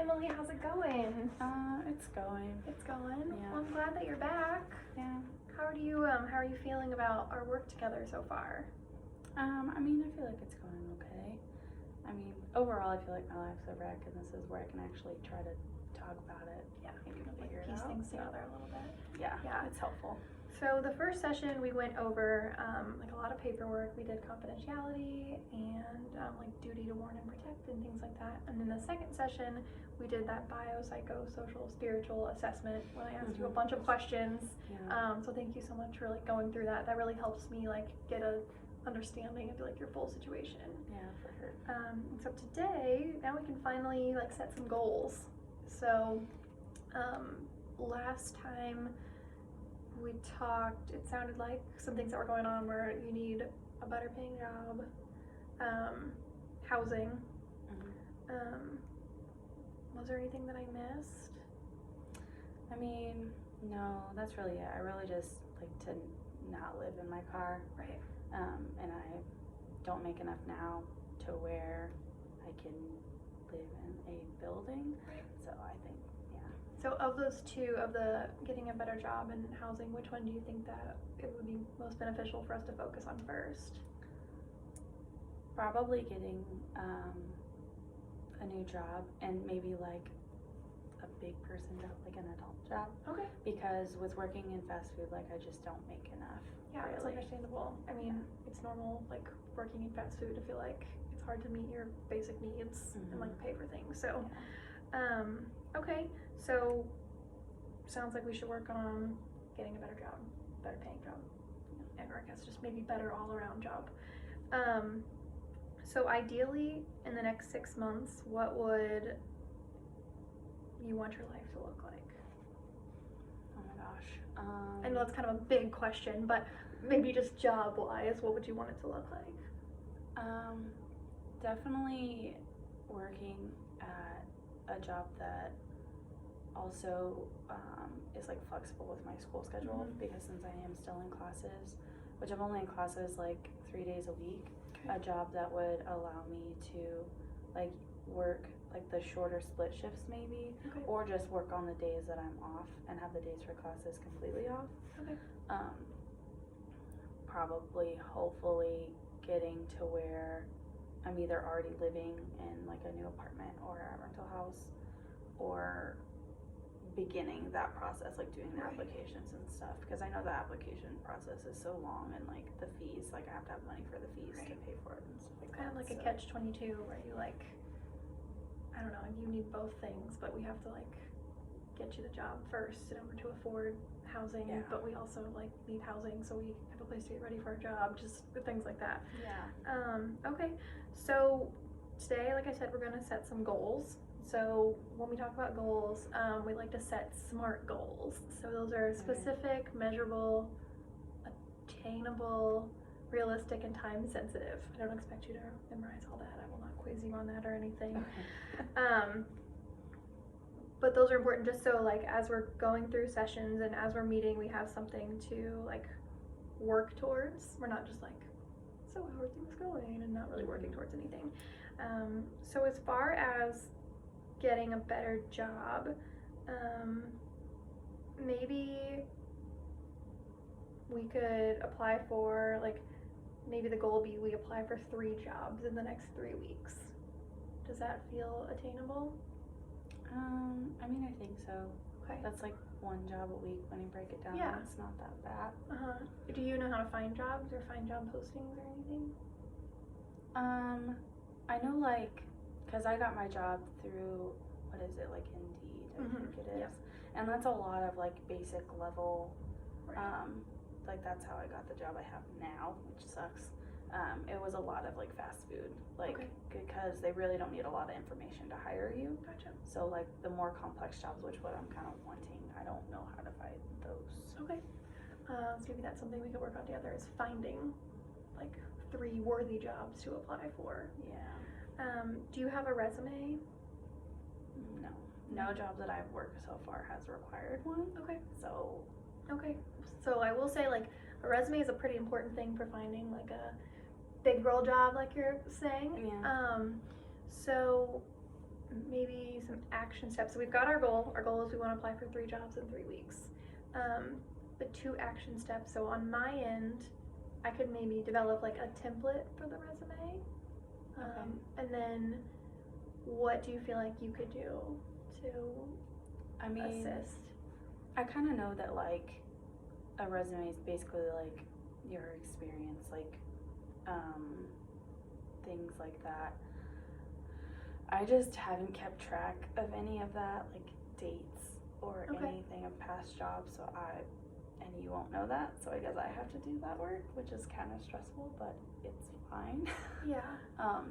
Emily, how's it going? It's going. It's going. Yeah. Well, I'm glad that you're back. Yeah. How are you feeling about our work together so far? I mean, I feel like it's going okay. I mean, overall, I feel like my life's a wreck, and this is where I can actually try to talk about it. Yeah, Maybe kind of like figure it piece out. things together a little bit. Yeah. Yeah. It's helpful. So the first session we went over like a lot of paperwork. We did confidentiality and like duty to warn and protect and things like that. And then the second session we did that biopsychosocial spiritual assessment when I asked you a bunch of questions. Yeah. So thank you so much for like going through that. That really helps me like get a understanding of like your full situation. Yeah, for sure. So today, now we can finally like set some goals. So last time we talked, it sounded like some things that were going on where you need a better paying job, housing. Was there anything that I missed? I mean, no, that's really it. I really just like to not live in my car. Right. And I don't make enough now to where I can live in a building. Right. So I think, yeah. So of those two, of the getting a better job and housing, which one do you think that it would be most beneficial for us to focus on first? Probably getting a new job and maybe like a big person job, like an adult job. Okay. Because with working in fast food, like I just don't make enough. Yeah, it's really. understandable. I mean, it's normal, like working in fast food, to feel like it's hard to meet your basic needs and like pay for things. So, okay, so sounds like we should work on getting a better job, better paying job, or I guess just maybe better all around job. So ideally, in the next 6 months, what would you want your life to look like? Oh my gosh. I know that's kind of a big question, but maybe just job-wise, what would you want it to look like? Definitely working at a job that also is like flexible with my school schedule, because since I am still in classes, which I'm only in classes like 3 days a week, a job that would allow me to like work like the shorter split shifts maybe, or just work on the days that I'm off and have the days for classes completely off. Okay. Probably, hopefully, getting to where I'm either already living in like a new apartment or a rental house, or beginning that process, like doing the applications and stuff, because I know the application process is so long, and like the fees, like I have to have money for the fees to pay for it and stuff like kind that. of like a catch-22 where you like, I don't know, you need both things, but we have to like get you the job first in order to afford housing, but we also like need housing so we have a place to get ready for our job, just things like that. Okay, so today, like I said, we're gonna set some goals. So when we talk about goals, we like to set SMART goals. So those are specific, measurable, attainable, realistic, and time sensitive. I don't expect you to memorize all that. I will not quiz you on that or anything. But those are important just so like as we're going through sessions and as we're meeting, we have something to like work towards. We're not just like, so how are things going, and not really working towards anything. So as far as getting a better job, maybe we could apply for like, maybe the goal would be we apply for 3 jobs in the next 3 weeks. Does that feel attainable? I mean, I think so. Okay. That's like 1 job a week when you break it down. Yeah. It's not that bad. Do you know how to find jobs or find job postings or anything? I know, like, because I got my job through, what is it, like Indeed, I think it is. Yeah. And that's a lot of like basic level, Right. like that's how I got the job I have now, which sucks. It was a lot of like fast food, like because they really don't need a lot of information to hire you. Gotcha. So like the more complex jobs, which what I'm kind of wanting, I don't know how to find those. Okay. So maybe that's something we could work on together, is finding like 3 worthy jobs to apply for. Yeah. Do you have a resume? No. No job that I've worked so far has required one. Okay. So. Okay. So I will say, like, a resume is a pretty important thing for finding like a big girl job, like you're saying. Yeah. So maybe some action steps. So we've got our goal. Our goal is we want to apply for 3 jobs in 3 weeks. The 2 action steps. So on my end, I could maybe develop like a template for the resume. Okay. And then what do you feel like you could do to I mean, assist? I kind of know that like a resume is basically like your experience, like things like that. I just haven't kept track of any of that, like dates or Okay. anything of past jobs, and you won't know that, so I guess I have to do that work, which is kind of stressful, but it's fine. Yeah.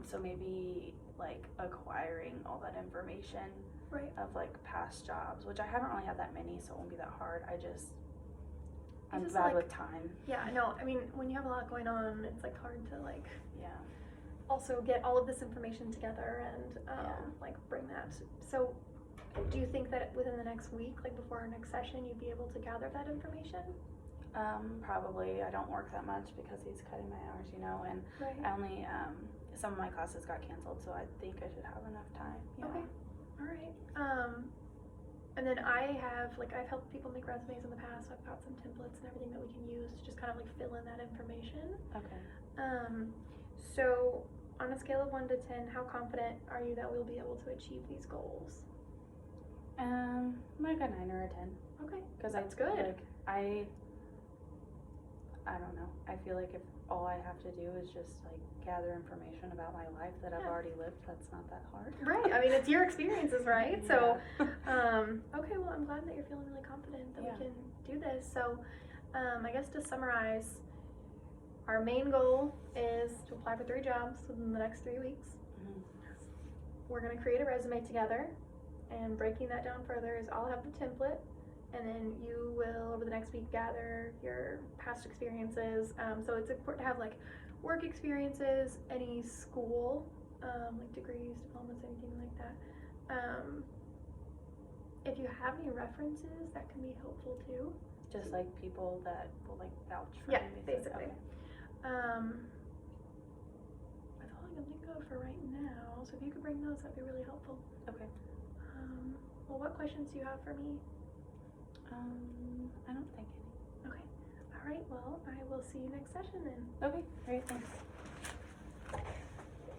So maybe like acquiring all that information Right. of like past jobs, which I haven't really had that many, so it won't be that hard. I'm just, bad like- with time. Yeah, no, I mean, when you have a lot going on, it's like hard to like Yeah. also get all of this information together and Yeah. like bring that. So do you think that within the next week, like before our next session, you'd be able to gather that information? Probably. I don't work that much because he's cutting my hours, and Right. I only, some of my classes got canceled, so I think I should have enough time. Yeah. Okay. All right. And then I've helped people make resumes in the past, so I've got some templates and everything that we can use to just kind of like fill in that information. Okay. So on a scale of 1 to 10, how confident are you that we'll be able to achieve these goals? Like a 9 or a 10. Okay. Because That's good. Like, I don't know. I feel like if all I have to do is just like gather information about my life that I've Yeah. already lived, that's not that hard. Right. I mean, it's your experiences, right? So, Yeah. okay, well, I'm glad that you're feeling really confident that Yeah. we can do this. So, I guess to summarize, our main goal is to apply for 3 jobs within the next 3 weeks. Mhm. We're going to create a resume together, and breaking that down further is I'll have the template, and then you will, over the next week, gather your past experiences. So it's important to have like work experiences, any school, like degrees, diplomas, anything like that. If you have any references, that can be helpful too. Just like people that will like vouch for Yeah, me. basically. Okay. That's all I can think of for right now. So if you could bring those, that'd be really helpful. Okay. Well, what questions do you have for me? I don't think any. Okay. All right. Well, I will see you next session then. Okay. Great. Thanks.